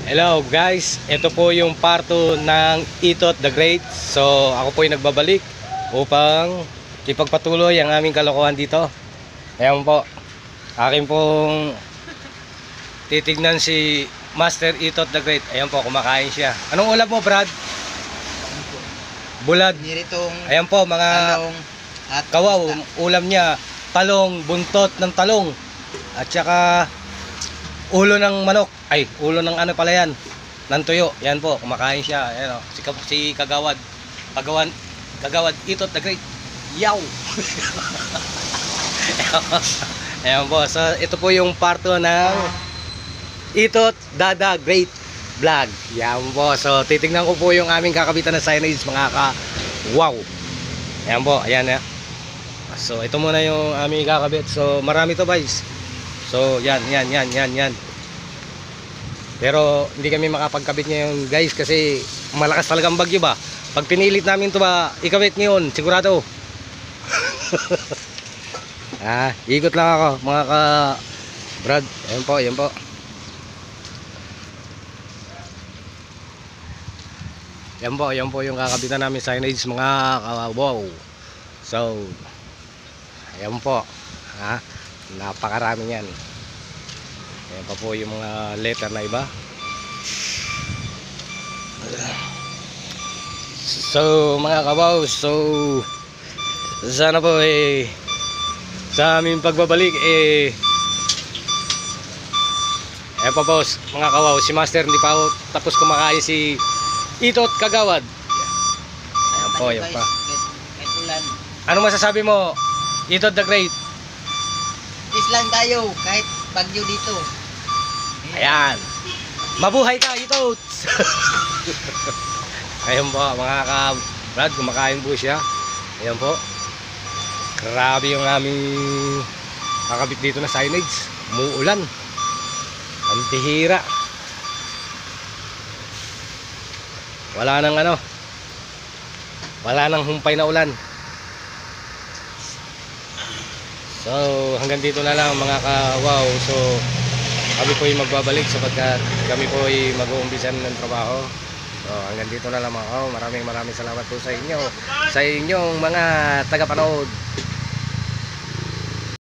Hello guys, ito po yung part 2 ng Itot the Great. So ako po yung nagbabalik upang ipagpatuloy ang aming kalokohan dito. Ayan po, akin pong titignan si Master Itot the Great. Ayan po, kumakain siya. Anong ulam mo, Brad? Bulad. Niritong Ayan po, mga talong at kawaw. isda. Ulam niya, talong, buntot ng talong, at saka ulo ng manok. Ay, ulo ng ano pala yan, ng tuyo. Yan po, kumakain siya. Ayan o, si Kagawad. Kagawad Itot the Great. Yaw! Ayan po, so ito po yung part 2 ng Itot Dada Great Vlog. Yan po, so titignan ko po yung aming kakabitan na signage, mga ka-wow. Ayan po, ayan ya. So ito muna yung aming kakabit. So marami to guys. So yan. Pero hindi kami makapagkabit ngayon guys kasi malakas talaga ang bagyo ba. Pag pinilit namin to ba ikabit ngayon, sigurado. Ikot lang ako mga ka Brad. Ayan po. Yan po yung kakabitan namin signage, mga ka-wow. So ayan po. Napakarami yan. Ayan pa po yung mga letter na iba. So mga kabaw, so sana po sa aming pagbabalik ayan pa po mga kabaw, si Master hindi pa tapos kumakain, si Itot Kagawad. Ayan po, ayan pa. Kahit ulan. Ano masasabi mo, Itot the Great? Is lang tayo kahit bagyo dito. Ayan. Mabuhay ka, Itot! Ayan po, mga ka-Brad, kumakain po siya. Ayan po. Grabe yung aming kakabit dito na signage. Umuulan. Ang bihira. Wala nang humpay na ulan. So hanggang dito na lang mga ka-wow. So kami po ay magbabalik sapagkat kami po ay mag-uumpisan ng trabaho. So hanggang dito na lang mga ka-wow. Maraming salamat po sa inyo, sa inyong mga tagapanood.